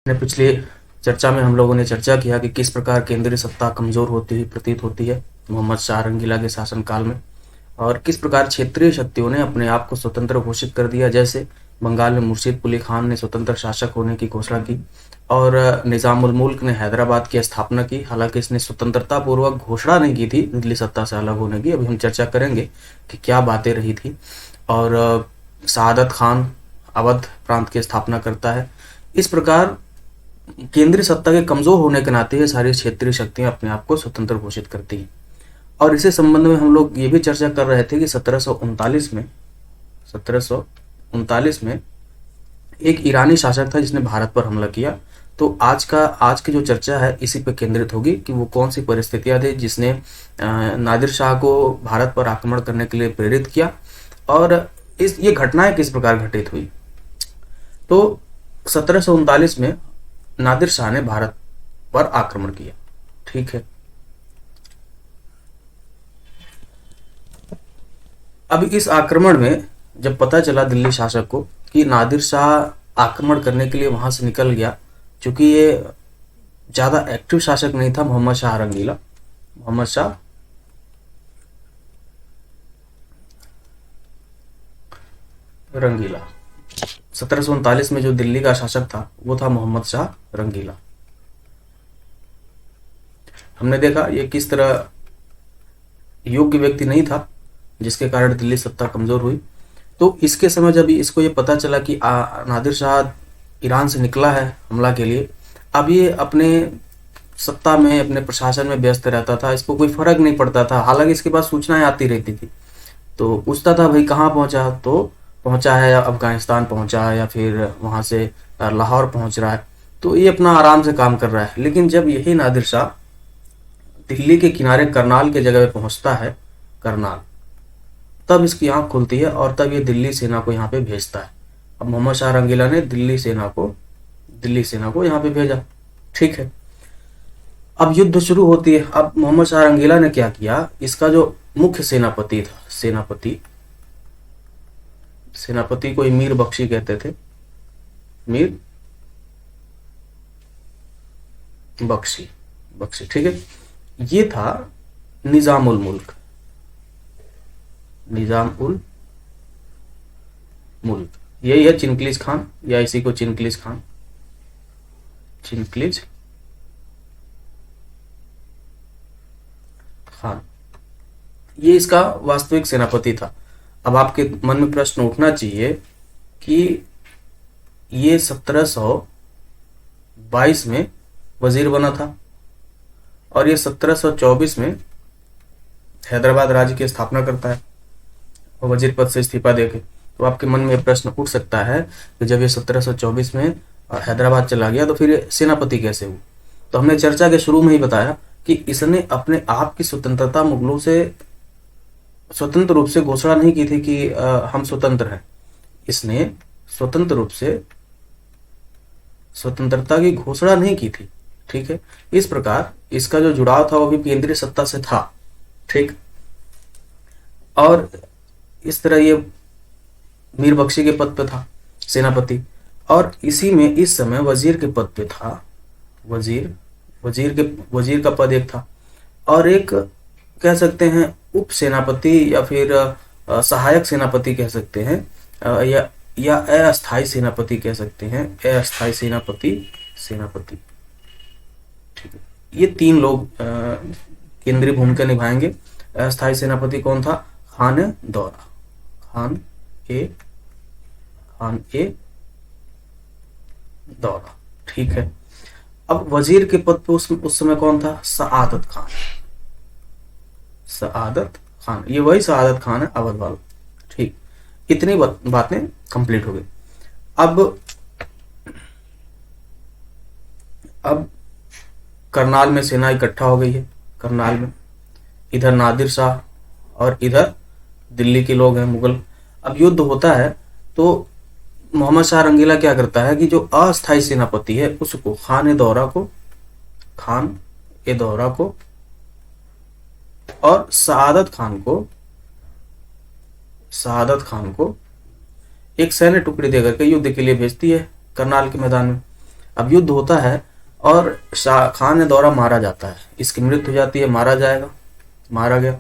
ने पिछले चर्चा में हम लोगों ने चर्चा किया कि किस प्रकार केंद्रीय सत्ता कमजोर होती हुई प्रतीत होती है मोहम्मद शाह रंगीला के शासनकाल में, और किस प्रकार क्षेत्रीय शक्तियों ने अपने आप को स्वतंत्र घोषित कर दिया। जैसे बंगाल में मुर्शीद कुली खान ने स्वतंत्र शासक होने की घोषणा की और निजामुल मुल्क ने हैदराबाद की स्थापना की। हालांकि इसने स्वतंत्रता पूर्वक घोषणा नहीं की थी दिल्ली सत्ता से अलग होने की। अभी हम चर्चा करेंगे कि क्या बातें रही थी। और सआदत खान अवध प्रांत की स्थापना करता है। इस प्रकार केंद्रीय सत्ता के कमजोर होने के नाते ये सारी क्षेत्रीय शक्तियां अपने आप को स्वतंत्र घोषित करती हैं। और इसी संबंध में हम लोग ये भी चर्चा कर रहे थे कि 1739 में एक ईरानी शासक था जिसने भारत पर हमला किया। तो आज की जो चर्चा है इसी पर केंद्रित होगी कि वो कौन सी परिस्थितियां थी जिसने नादिर शाह को भारत पर आक्रमण करने के लिए प्रेरित किया, और ये घटनाएं किस प्रकार घटित हुई। तो 1739 में नादिर शाह ने भारत पर आक्रमण किया। ठीक है, अब इस आक्रमण में जब पता चला दिल्ली शासक को कि नादिर शाह आक्रमण करने के लिए वहां से निकल गया, चूंकि ये ज्यादा एक्टिव शासक नहीं था मोहम्मद शाह रंगीला। मोहम्मद शाह रंगीला 1739 में जो दिल्ली का शासक था वो था मोहम्मद शाह रंगीला। हमने देखा ये किस तरह योग्य व्यक्ति नहीं था जिसके कारण दिल्ली सत्ता कमजोर हुई। तो इसके समय जब इसको ये पता चला कि नादिर शाह ईरान से निकला है हमला के लिए, अब ये अपने सत्ता में अपने प्रशासन में व्यस्त रहता था, इसको कोई फर्क नहीं पड़ता था। हालांकि इसके पास सूचनाएं आती रहती थी, तो पूछता था भाई कहाँ पहुंचा, तो पहुंचा है या अफगानिस्तान पहुंचा है या फिर वहां से लाहौर पहुंच रहा है। तो ये अपना आराम से काम कर रहा है। लेकिन जब यही नादिर शाह दिल्ली के किनारे करनाल के जगह पे पहुंचता है, करनाल, तब इसकी आंख खुलती है और तब ये दिल्ली सेना को यहाँ पे भेजता है। अब मोहम्मद शाह रंगीला ने दिल्ली सेना को यहाँ पे भेजा। ठीक है, अब युद्ध शुरू होती है। अब मोहम्मद शाह रंगीला ने क्या किया, इसका जो मुख्य सेनापति था, सेनापति को मीर बख्शी कहते थे, मीर बख्शी, ठीक है, ये था निजाम उल मुल्क, यही है चिनक्लिज खान, या इसी को चिनक्लिज खान, ये इसका वास्तविक सेनापति था। अब आपके मन में प्रश्न उठना चाहिए कि ये 1722 में वजीर बना था और ये 1724 में हैदराबाद राज्य की स्थापना करता है और वजीर पद से इस्तीफा देके। तो आपके मन में प्रश्न उठ सकता है कि जब ये 1724 में हैदराबाद चला गया तो फिर ये सेनापति कैसे हुआ। तो हमने चर्चा के शुरू में ही बताया कि इसने अपने आप की स्वतंत्रता मुगलों से स्वतंत्र रूप से घोषणा नहीं की थी कि हम स्वतंत्र हैं। इसने स्वतंत्र रूप से स्वतंत्रता की घोषणा नहीं की थी। ठीक है, इस प्रकार इसका जो जुड़ाव था वो भी केंद्रीय सत्ता से था। ठीक, और इस तरह ये मीर बख्शी के पद पे था सेनापति, और इसी में इस समय वजीर के पद पे था। वजीर का पद एक था, और एक कह सकते हैं उप सेनापति या फिर सहायक सेनापति कह सकते हैं, या अस्थायी सेनापति कह सकते हैं, अस्थायी सेनापति। ठीक है, ये तीन लोग केंद्रीय भूमिका निभाएंगे। अस्थायी सेनापति कौन था? खान ए दौरा। ठीक है, अब वजीर के पद पे उस समय कौन था? सआदत खान, ये वही सआदत खान है अवध वाला। ठीक, इतनी बातें कंप्लीट हो गई। अब करनाल में सेना इकट्ठा हो गई है। करनाल में इधर नादिर शाह और इधर दिल्ली के लोग हैं, मुगल। अब युद्ध होता है तो मोहम्मद शाह रंगीला क्या करता है कि जो अस्थायी सेनापति है उसको खान ए दौरा को और सआदत खान को एक सैन्य टुकड़ी देकर के युद्ध के लिए भेजती है करनाल के मैदान में। अब युद्ध होता है और शाह खान दौरा मारा जाता है, इसकी मृत्यु हो जाती है, मारा जाएगा, मारा गया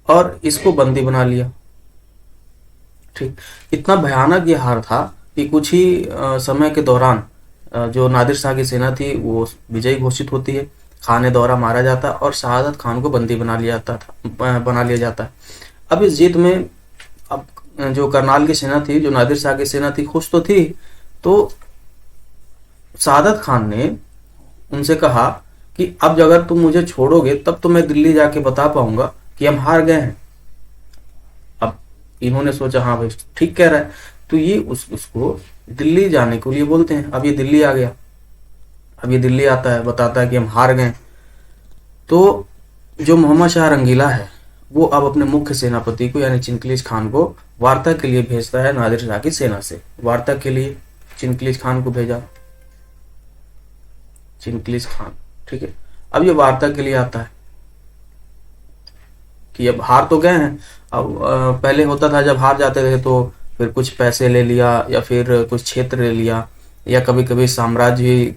और इसको बंदी बना लिया। ठीक, इतना भयानक ये हार था कि कुछ ही समय के दौरान जो नादिर शाह की सेना थी वो विजयी घोषित होती है, खान दौरा मारा जाता और शहादत खान को बंदी बना लिया जाता है। अब इस जीत में अब जो करनाल की सेना थी, जो नादिर शाह की सेना थी, खुश तो थी। तो शहादत खान ने उनसे कहा कि अब अगर तुम मुझे छोड़ोगे तब तो मैं दिल्ली जाके बता पाऊंगा कि हम हार गए हैं। अब इन्होंने सोचा हाँ भाई ठीक कह रहा है, तो ये उसको दिल्ली जाने के लिए बोलते हैं। अब ये दिल्ली आ गया, अब ये दिल्ली आता है, बताता है कि हम हार गए। तो जो मोहम्मद शाह रंगीला है वो अब अपने मुख्य सेनापति को यानी चिनकलीज खान को वार्ता के लिए भेजता है नादिर शाह की सेना से। वार्ता के लिए चिनकलीज खान को भेजा, चिनकलीज खान, ठीक है। अब ये वार्ता के लिए आता है कि अब हार तो गए हैं। अब पहले होता था जब हार जाते थे तो फिर कुछ पैसे ले लिया या फिर कुछ क्षेत्र ले लिया या कभी कभी साम्राज्य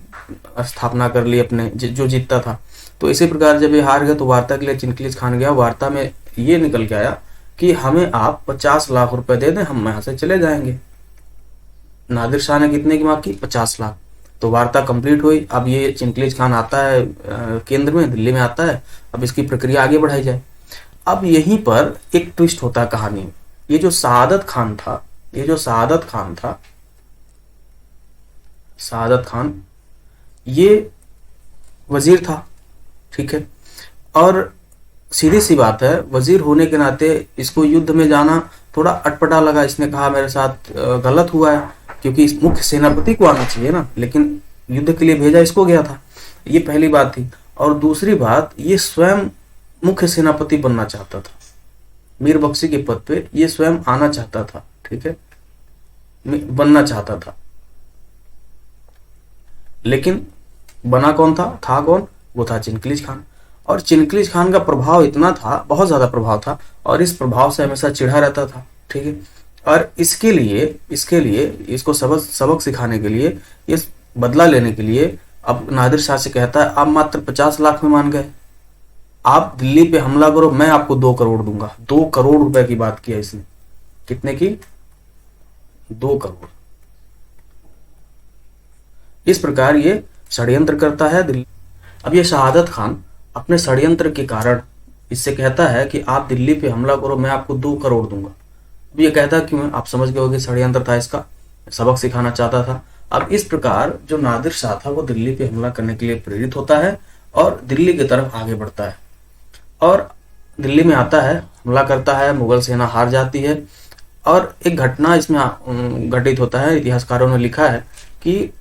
स्थापना कर ली अपने जो जीतता था। तो इसी प्रकार जब ये हार गए तो वार्ता के लिए चिनकलीज खान गया। वार्ता में ये निकल के आया कि हमें आप 50 लाख रुपए दे दें, हम यहाँ से चले जाएंगे। नादिर शाह ने कितने की मांग की? 50 लाख। तो वार्ता कंप्लीट हुई। अब ये चिनकलीज खान आता है केंद्र में, दिल्ली में आता है। अब इसकी प्रक्रिया आगे बढ़ाई जाए। अब यहीं पर एक ट्विस्ट होता है कहानी में। ये जो शहादत खान था, शहादत खान ये वजीर था, ठीक है। और सीधी सी बात है, वजीर होने के नाते इसको युद्ध में जाना थोड़ा अटपटा लगा। इसने कहा मेरे साथ गलत हुआ है, क्योंकि इस मुख्य सेनापति को आना चाहिए ना, लेकिन युद्ध के लिए भेजा इसको गया था। ये पहली बात थी। और दूसरी बात, ये स्वयं मुख्य सेनापति बनना चाहता था, मीर बख्शी के पद पे ये स्वयं आना चाहता था, ठीक है, बनना चाहता था। लेकिन बना कौन था कौन? वो था चिनकलीज खान। और चिनकलीज खान का प्रभाव इतना था, बहुत ज्यादा प्रभाव था, और इस प्रभाव से हमेशा चिढ़ा रहता था, ठीक है। और इसके लिए इसको सबक सिखाने के लिए, इस बदला लेने के लिए अब नादिर शाह से कहता है आप मात्र 50 लाख में मान गए, आप दिल्ली पे हमला करो, मैं आपको 2 करोड़ दूंगा। 2 करोड़ रुपए की बात किया इसने। कितने की? 2 करोड़। इस प्रकार ये षड्यंत्र करता है दिल्ली। अब ये शहादत खान अपने षड्यंत्र के कारण इससे कहता है कि आप दिल्ली पे हमला करो, मैं आपको 2 करोड़ दूंगा। अब ये कहता क्यों है? आप समझ गए होंगे, षड्यंत्र था इसका, सबक सिखाना चाहता था। अब इस प्रकार जो नादिर शाह था वो दिल्ली पे हमला करने के लिए प्रेरित होता है और दिल्ली की तरफ आगे बढ़ता है और दिल्ली में आता है, हमला करता है। मुगल सेना हार जाती है। और एक घटना इसमें घटित होता है, इतिहासकारों ने लिखा है कि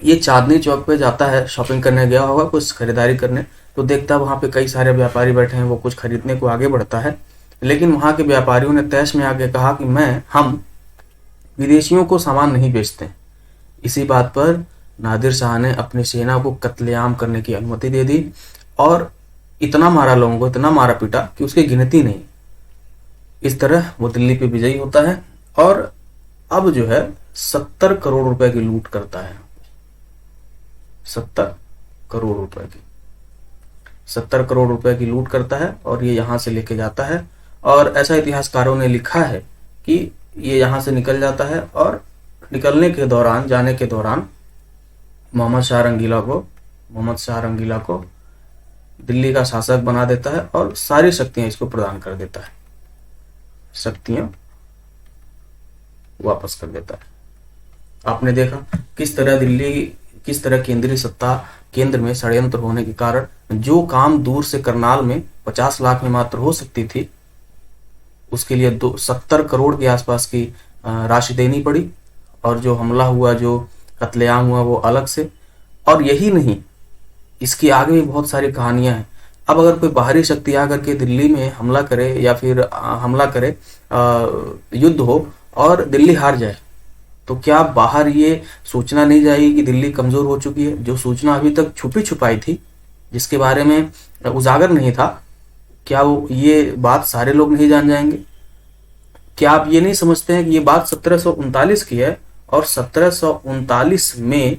ये चांदनी चौक पे जाता है, शॉपिंग करने गया होगा, कुछ खरीदारी करने, तो देखता है वहां पे कई सारे व्यापारी बैठे हैं, वो कुछ खरीदने को आगे बढ़ता है। लेकिन वहां के व्यापारियों ने तैश में आके कहा कि हम विदेशियों को सामान नहीं बेचते। इसी बात पर नादिर शाह ने अपनी सेना को कत्लेआम करने की अनुमति दे दी और इतना मारा लोगों को, इतना मारा पीटा कि उसकी गिनती नहीं। इस तरह वो दिल्ली पे विजयी होता है और अब जो है 70 करोड़ रुपए की लूट करता है। 70 करोड़ रुपए की 70 करोड़ रुपए की लूट करता है और ये यहां से लेके जाता है। और ऐसा इतिहासकारों ने लिखा है कि ये यहां से निकल जाता है और जाने के दौरान मोहम्मद शाह रंगीला को दिल्ली का शासक बना देता है और सारी शक्तियां इसको प्रदान कर देता है, शक्तियां वापस कर देता है। आपने देखा किस तरह केंद्रीय सत्ता केंद्र में षड्यंत्र होने के कारण जो काम दूर से करनाल में 50 लाख में मात्र हो सकती थी, उसके लिए 70 करोड़ के आसपास की राशि देनी पड़ी। और जो हमला हुआ, जो कत्लेआम हुआ, वो अलग से। और यही नहीं, इसकी आगे भी बहुत सारी कहानियां हैं। अब अगर कोई बाहरी शक्ति आकर के दिल्ली में हमला करे या फिर युद्ध हो और दिल्ली हार जाए, तो क्या बाहर ये सूचना नहीं जाएगी कि दिल्ली कमजोर हो चुकी है? जो सूचना अभी तक छुपी छुपाई थी, जिसके बारे में उजागर नहीं था, क्या वो ये बात सारे लोग नहीं जान जाएंगे? क्या आप ये नहीं समझते हैं कि ये बात 1739 की है और 1739 में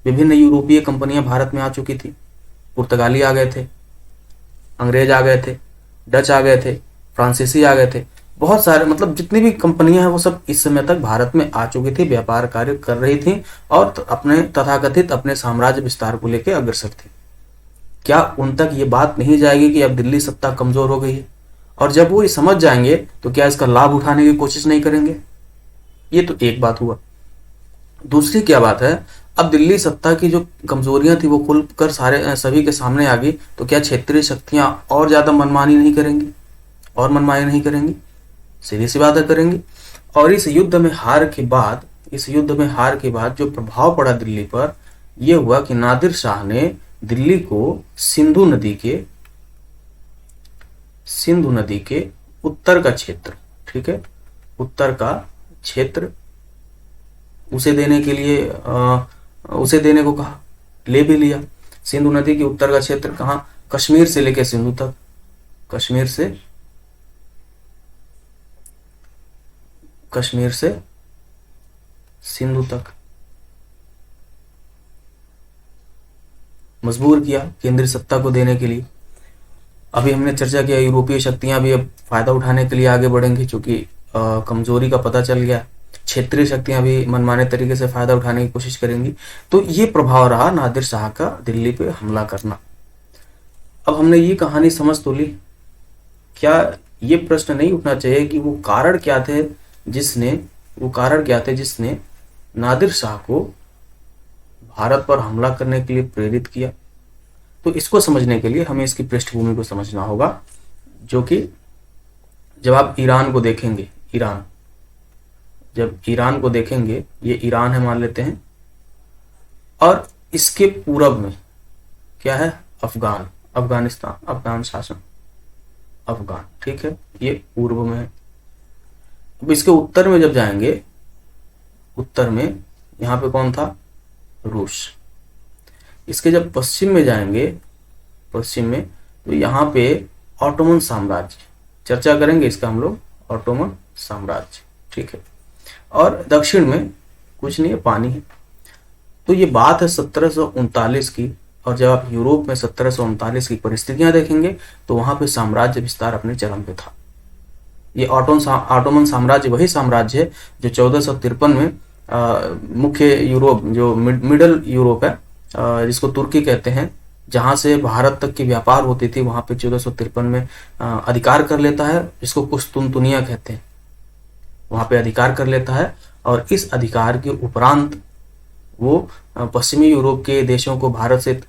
विभिन्न यूरोपीय कंपनियां भारत में आ चुकी थी। पुर्तगाली आ गए थे, अंग्रेज आ गए थे, डच आ गए थे, फ्रांसीसी आ गए थे, बहुत सारे, मतलब जितनी भी कंपनियां हैं वो सब इस समय तक भारत में आ चुकी थी, व्यापार कार्य कर रही थी और अपने तथाकथित अपने साम्राज्य विस्तार को लेकर अग्रसर थी। क्या उन तक ये बात नहीं जाएगी कि अब दिल्ली सत्ता कमजोर हो गई है? और जब वो ये समझ जाएंगे तो क्या इसका लाभ उठाने की कोशिश नहीं करेंगे? ये तो एक बात हुआ। दूसरी क्या बात है, अब दिल्ली सत्ता की जो कमजोरियां थी वो खुलकर सारे सभी के सामने आ गई, तो क्या क्षेत्रीय शक्तियां और ज्यादा मनमानी नहीं करेंगी? और मनमानी नहीं करेंगी? सीधी सी बात है, करेंगी। और इस युद्ध में हार के बाद, जो प्रभाव पड़ा दिल्ली पर, यह हुआ कि नादिर शाह ने दिल्ली को सिंधु नदी के उत्तर का क्षेत्र, ठीक है, उत्तर का क्षेत्र उसे देने के लिए उसे देने को कहा, ले भी लिया। सिंधु नदी के उत्तर का क्षेत्र कहाँ? कश्मीर से लेकर सिंधु तक, कश्मीर से सिंधु तक मजबूर किया केंद्रीय सत्ता को देने के लिए। अभी हमने चर्चा किया यूरोपीय शक्तियां भी अब फायदा उठाने के लिए आगे बढ़ेंगी, क्योंकि कमजोरी का पता चल गया। क्षेत्रीय शक्तियां भी मनमाने तरीके से फायदा उठाने की कोशिश करेंगी। तो ये प्रभाव रहा नादिर शाह का दिल्ली पे हमला करना। अब हमने ये कहानी समझ तो ली, क्या ये प्रश्न नहीं उठना चाहिए कि वो कारण क्या थे जिसने नादिर शाह को भारत पर हमला करने के लिए प्रेरित किया? तो इसको समझने के लिए हमें इसकी पृष्ठभूमि को समझना होगा, जो कि जब आप ईरान को देखेंगे, जब ईरान को देखेंगे, ये ईरान है मान लेते हैं, और इसके पूरब में क्या है? अफगान शासन, अफगान, ठीक है, ये पूर्व में है। अब इसके उत्तर में जब जाएंगे, उत्तर में यहां पे कौन था? रूस। इसके जब पश्चिम में जाएंगे, पश्चिम में, तो यहाँ पे ऑटोमन साम्राज्य, चर्चा करेंगे इसका हम लोग, ऑटोमन साम्राज्य, ठीक है। और दक्षिण में कुछ नहीं है, पानी है। तो ये बात है 1739 की, और जब आप यूरोप में 1739 की परिस्थितियां देखेंगे तो वहां पे साम्राज्य विस्तार अपने चरम पे था। ये ऑटोमन साम्राज्य वही साम्राज्य है जो 1453 में मुख्य यूरोप, जो मिडल यूरोप है, जिसको तुर्की कहते हैं, जहां से भारत तक की व्यापार होती थी, वहां पे 1453 में अधिकार कर लेता है, जिसको कुस्तुनतुनिया कहते हैं, वहां पे अधिकार कर लेता है। और इस अधिकार के उपरांत वो पश्चिमी यूरोप के देशों को भारत से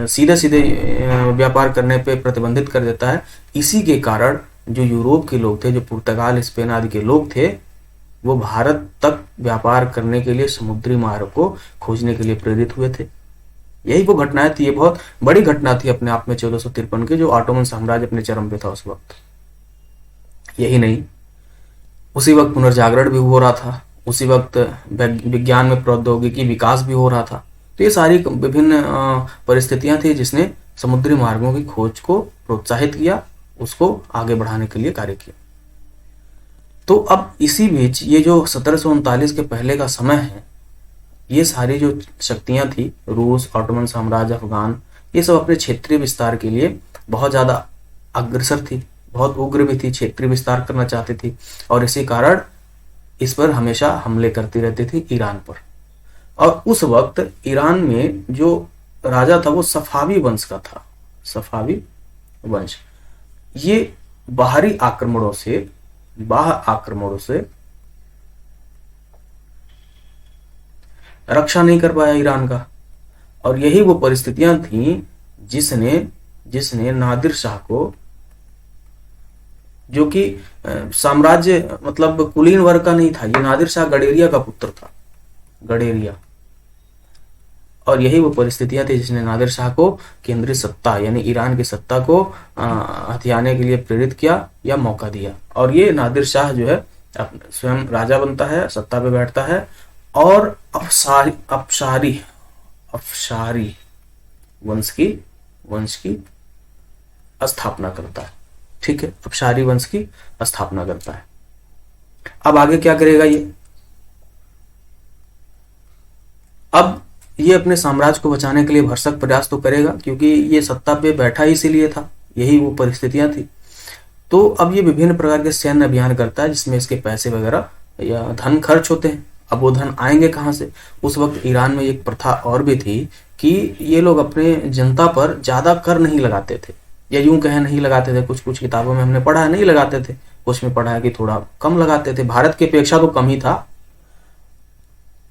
सीधे सीधे व्यापार करने पे प्रतिबंधित कर देता है। इसी के कारण जो यूरोप के लोग थे, जो पुर्तगाल, स्पेन आदि के लोग थे, वो भारत तक व्यापार करने के लिए समुद्री मार्ग को खोजने के लिए प्रेरित हुए थे। यही वो घटनाएं थी, ये बहुत बड़ी घटना थी अपने आप में 1453 की, जो ऑटोमन साम्राज्य अपने चरम पे था उस वक्त। यही नहीं, उसी वक्त पुनर्जागरण भी हो रहा था, उसी वक्त विज्ञान में प्रौद्योगिकी विकास भी हो रहा था। तो ये सारी विभिन्न परिस्थितियां थी जिसने समुद्री मार्गों की खोज को प्रोत्साहित किया, उसको आगे बढ़ाने के लिए कार्य किया। तो अब इसी बीच ये जो 1739 के पहले का समय है, ये सारी जो शक्तियां थी, रूस, ऑटोमन साम्राज्य, अफगान, ये सब अपने क्षेत्रीय विस्तार के लिए बहुत ज्यादा अग्रसर थी, बहुत उग्र भी थी, क्षेत्रीय विस्तार करना चाहती थी, और इसी कारण इस पर हमेशा हमले करती रहती थी, ईरान पर। और उस वक्त ईरान में जो राजा था वो सफावी वंश का था, सफावी वंश। ये बाहरी आक्रमणों से रक्षा नहीं कर पाया ईरान का। और यही वो परिस्थितियां थी जिसने नादिर शाह को, जो कि साम्राज्य मतलब कुलीन वर्ग का नहीं था, ये नादिर शाह गडेरिया का पुत्र था, गडेरिया। और यही वो परिस्थितियां थी जिसने नादिर शाह को केंद्रीय सत्ता यानी ईरान की सत्ता को हथियाने के लिए प्रेरित किया या मौका दिया। और ये नादिर शाह जो है स्वयं राजा बनता है, सत्ता पे बैठता है, और अफशारी वंश की स्थापना करता है, ठीक है, अफशारी वंश की स्थापना करता है। अब आगे क्या करेगा ये? अब ये अपने साम्राज्य को बचाने के लिए भरसक प्रयास तो करेगा, क्योंकि ये सत्ता पे बैठा ही इसीलिए था, यही वो परिस्थितियां थी। तो अब ये विभिन्न प्रकार के सैन्य अभियान करता है जिसमें इसके पैसे वगैरह या धन खर्च होते हैं। अब वो धन आएंगे कहाँ से? उस वक्त ईरान में एक प्रथा और भी थी कि ये लोग अपने जनता पर ज्यादा कर नहीं लगाते थे, या यूं कहें नहीं लगाते थे। कुछ कुछ किताबों में हमने पढ़ा है नहीं लगाते थे, कुछ में पढ़ा है कि थोड़ा कम लगाते थे, भारत की अपेक्षा तो कम ही था।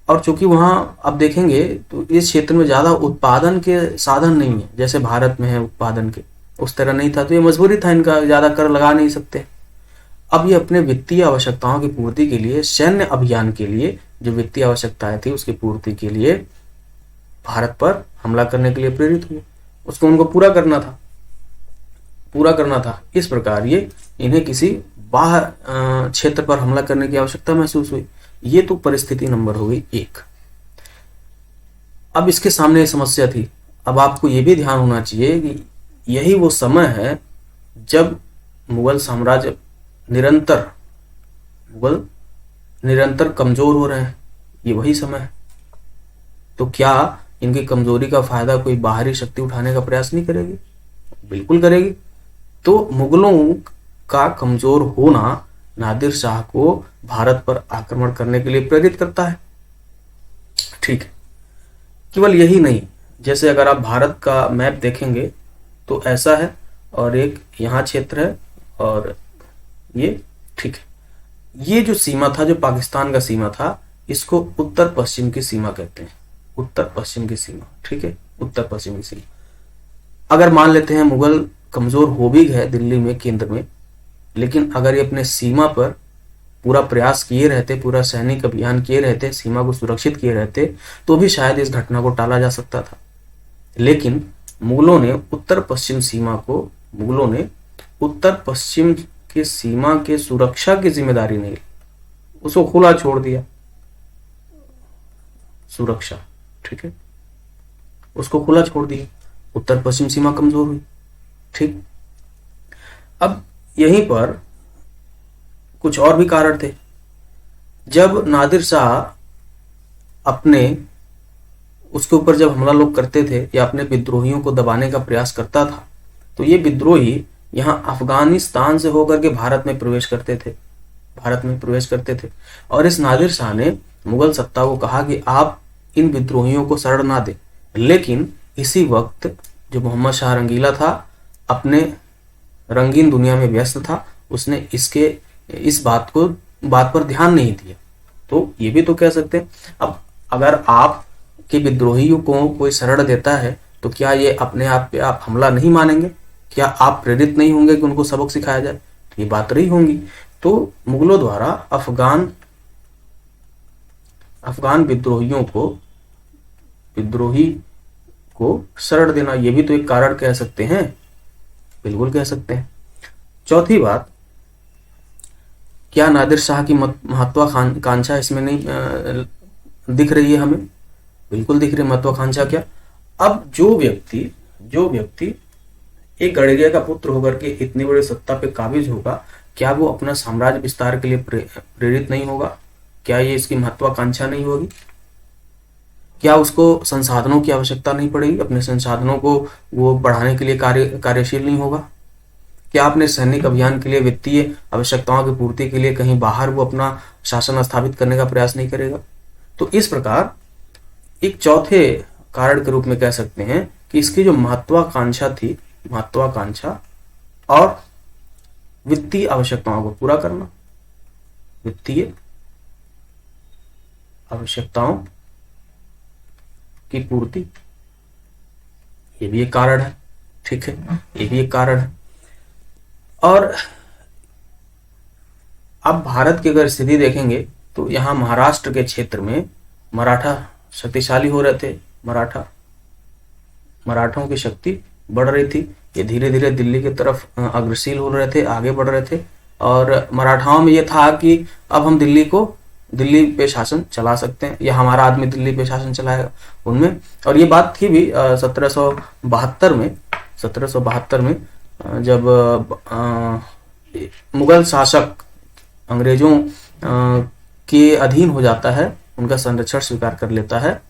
और चूंकि वहां अब देखेंगे तो इस क्षेत्र में ज्यादा उत्पादन के साधन नहीं है, जैसे भारत में है उत्पादन के, उस तरह नहीं था। तो ये मजबूरी था इनका, ज्यादा कर लगा नहीं सकते। अब ये अपने वित्तीय आवश्यकताओं की पूर्ति के लिए, सैन्य अभियान के लिए जो वित्तीय आवश्यकताएं थी उसकी पूर्ति के लिए भारत पर हमला करने के लिए प्रेरित हुए। उसको उनको पूरा करना था। इस प्रकार ये इन्हें किसी बाह्य क्षेत्र पर हमला करने की आवश्यकता महसूस हुई। ये तो परिस्थिति नंबर हो गई 1। अब इसके सामने समस्या थी। अब आपको ये भी ध्यान होना चाहिए कि यही वो समय है जब मुगल साम्राज्य निरंतर कमजोर हो रहे हैं। ये वही समय है। तो क्या इनकी कमजोरी का फायदा कोई बाहरी शक्ति उठाने का प्रयास नहीं करेगी? बिल्कुल करेगी। तो मुगलों का कमजोर होना नादिर शाह को भारत पर आक्रमण करने के लिए प्रेरित करता है। ठीक है, केवल यही नहीं, जैसे अगर आप भारत का मैप देखेंगे तो ऐसा है, और एक यहाँ क्षेत्र है, और ये ठीक है। ये जो सीमा था, जो पाकिस्तान का सीमा था, इसको उत्तर पश्चिम की सीमा कहते हैं। उत्तर पश्चिम की सीमा, ठीक है, उत्तर पश्चिम की सीमा। अगर मान लेते हैं मुगल कमजोर हो भी गए दिल्ली में, केंद्र में, लेकिन अगर ये अपने सीमा पर पूरा प्रयास किए रहते, पूरा सैनिक अभियान किए रहते, सीमा को सुरक्षित किए रहते, तो भी शायद इस घटना को टाला जा सकता था। लेकिन मुगलों ने उत्तर पश्चिम की सीमा के सुरक्षा की जिम्मेदारी नहीं ली, उसको खुला छोड़ दिया। सुरक्षा, ठीक है, उसको खुला छोड़ दिया। उत्तर पश्चिम सीमा कमजोर हुई। ठीक, अब यहीं पर कुछ और भी कारण थे। जब नादिर शाह अपने उसके ऊपर जब हमला लोग करते थे या अपने विद्रोहियों को दबाने का प्रयास करता था, तो ये विद्रोही यहाँ अफगानिस्तान से होकर के भारत में प्रवेश करते थे। और इस नादिर शाह ने मुगल सत्ता को कहा कि आप इन विद्रोहियों को शरण ना दें। लेकिन इसी वक्त जो मोहम्मद शाह रंगीला था, अपने रंगीन दुनिया में व्यस्त था, उसने इस बात पर ध्यान नहीं दिया। तो ये भी तो कह सकते हैं, अब अगर आप के विद्रोहियों को कोई शरण देता है तो क्या ये अपने आप पे आप हमला नहीं मानेंगे? क्या आप प्रेरित नहीं होंगे कि उनको सबक सिखाया जाए? तो ये बात रही होंगी। तो मुगलों द्वारा अफगान विद्रोही को शरण देना, ये भी तो एक कारण कह सकते हैं, बिल्कुल कह सकते हैं। चौथी बात, क्या नादिर शाह की महत्वाकांक्षा इसमें नहीं दिख रही है हमें? बिल्कुल दिख रही है महत्वाकांक्षा। क्या अब जो व्यक्ति एक गणिया का पुत्र होकर के इतनी बड़ी सत्ता पे काबिज होगा, क्या वो अपना साम्राज्य विस्तार के लिए प्रेरित नहीं होगा? क्या ये इसकी महत्वाकांक्षा नहीं होगी? क्या उसको संसाधनों की आवश्यकता नहीं पड़ेगी? अपने संसाधनों को वो बढ़ाने के लिए कार्यशील नहीं होगा? क्या अपने सैनिक अभियान के लिए, वित्तीय आवश्यकताओं की पूर्ति के लिए कहीं बाहर वो अपना शासन स्थापित करने का प्रयास नहीं करेगा? तो इस प्रकार एक चौथे कारण के रूप में कह सकते हैं कि इसकी जो महत्वाकांक्षा और वित्तीय आवश्यकताओं को पूरा करना, वित्तीय आवश्यकताओं की पूर्ति, ये भी एक कारण है। ठीक है, ये भी एक कारण है। और अब भारत की अगर स्थिति देखेंगे तो यहाँ महाराष्ट्र के क्षेत्र में मराठा शक्तिशाली हो रहे थे। मराठों की शक्ति बढ़ रही थी। ये धीरे धीरे दिल्ली की तरफ अग्रसर हो रहे थे, आगे बढ़ रहे थे। और मराठाओं में ये था कि अब हम दिल्ली पे शासन चला सकते हैं, या हमारा आदमी दिल्ली पे शासन चलाएगा उनमें। और ये बात थी भी 1772 में जब मुगल शासक अंग्रेजों के अधीन हो जाता है, उनका संरक्षण स्वीकार कर लेता है,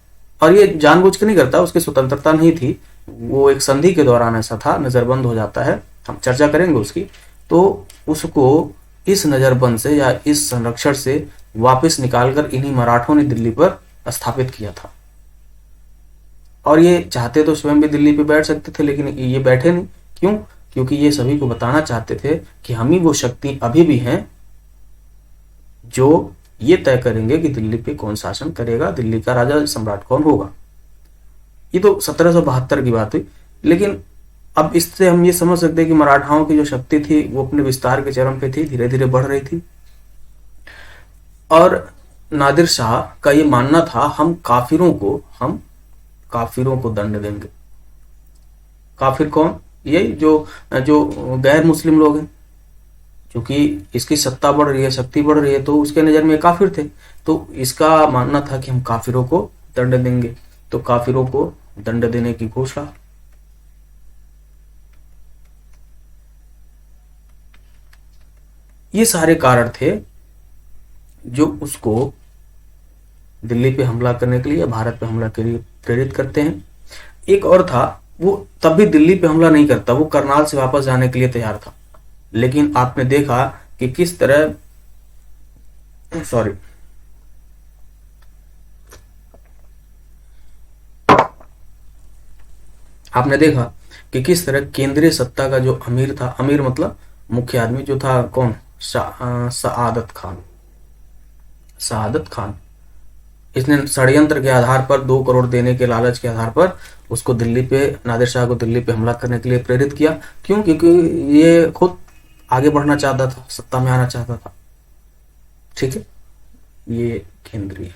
और ये जानबूझ के नहीं करता, उसकी स्वतंत्रता नहीं थी, वो एक संधि के दौरान ऐसा था, नजरबंद हो जाता है, हम चर्चा करेंगे उसकी। तो उसको इस नजरबंद से या इस संरक्षण से वापस निकालकर इन्हीं मराठों ने दिल्ली पर स्थापित किया था। और ये चाहते तो स्वयं भी दिल्ली पे बैठ सकते थे, लेकिन ये बैठे नहीं। क्यों? क्योंकि ये सभी को बताना चाहते थे कि हम ही वो शक्ति अभी भी हैं जो ये तय करेंगे कि दिल्ली पे कौन शासन करेगा, दिल्ली का राजा सम्राट कौन होगा। ये तो 1772 की बात हुई। लेकिन अब इससे हम ये समझ सकते हैं कि मराठाओं की जो शक्ति थी वो अपने विस्तार के चरम पे थी, धीरे धीरे बढ़ रही थी। और नादिर शाह का ये मानना था हम काफिरों को दंड देंगे। काफिर कौन? ये जो जो गैर मुस्लिम लोग हैं, क्योंकि इसकी सत्ता बढ़ रही है, शक्ति बढ़ रही है, तो उसके नजर में काफिर थे। तो इसका मानना था कि हम काफिरों को दंड देंगे। तो काफिरों को दंड देने की घोषणा। ये सारे कारण थे जो उसको दिल्ली पे हमला करने के लिए, भारत पे हमला के लिए प्रेरित करते हैं। एक और था, वो तब भी दिल्ली पे हमला नहीं करता, वो करनाल से वापस जाने के लिए तैयार था। लेकिन आपने देखा कि किस तरह, सॉरी, आपने देखा कि किस तरह केंद्रीय सत्ता का जो अमीर था, अमीर मतलब मुख्य आदमी जो था, कौन? सआदत खान। सआदत खान, इसने षड्यंत्र के आधार पर 2 करोड़ देने के लालच के आधार पर उसको दिल्ली पे, नादिर शाह को दिल्ली पे हमला करने के लिए प्रेरित किया। क्यों? क्योंकि ये खुद आगे बढ़ना चाहता था, सत्ता में आना चाहता था। ठीक है, ये केंद्रीय।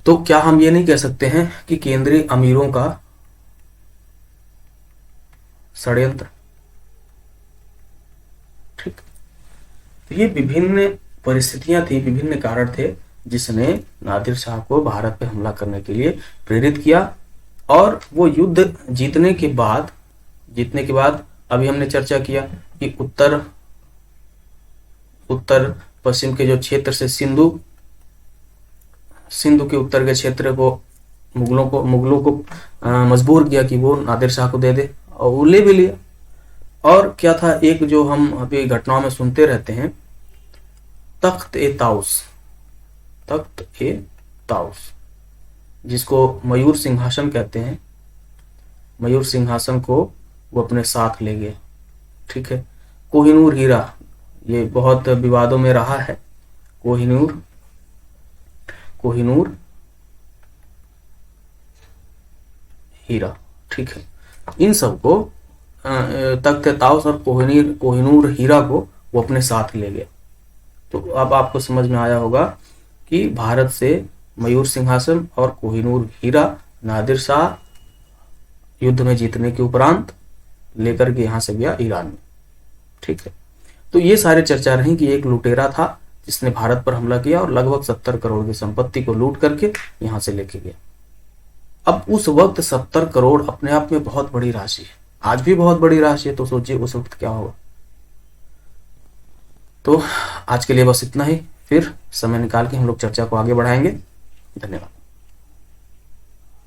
तो क्या हम ये नहीं कह सकते हैं कि केंद्रीय अमीरों का षड्यंत्र? ठीक। तो ये विभिन्न परिस्थितियां थी, विभिन्न कारण थे जिसने नादिर शाह को भारत पे हमला करने के लिए प्रेरित किया। और वो युद्ध जीतने के बाद अभी हमने चर्चा किया कि उत्तर पश्चिम के जो क्षेत्र से सिंधु के उत्तर के क्षेत्र को मुगलों को मजबूर किया कि वो नादिर शाह को दे दे, और वो ले भी लिया। और क्या था, एक जो हम अभी घटनाओं में सुनते रहते हैं, तख्त ए ताउस, जिसको मयूर सिंहासन कहते हैं। मयूर सिंहासन को वो अपने साथ ले गए। ठीक है। कोहिनूर हीरा, ये बहुत विवादों में रहा है। कोहिनूर हीरा, ठीक है। इन सबको तख्त ताउस और कोहिनूर हीरा को वो अपने साथ ले गए। तो अब आपको समझ में आया होगा कि भारत से मयूर सिंहासन और कोहिनूर हीरा नादिर शाह युद्ध में जीतने के उपरांत लेकर के यहां से गया ईरान में। ठीक है। तो ये सारे चर्चा रही कि एक लुटेरा था जिसने भारत पर हमला किया और लगभग 70 करोड़ की संपत्ति को लूट करके यहां से लेके गया। अब उस वक्त 70 करोड़ अपने आप में बहुत बड़ी राशि है, आज भी बहुत बड़ी राशि है। तो सोचिए उस वक्त क्या होगा। तो आज के लिए बस इतना ही, फिर समय निकाल के हम लोग चर्चा को आगे बढ़ाएंगे। धन्यवाद।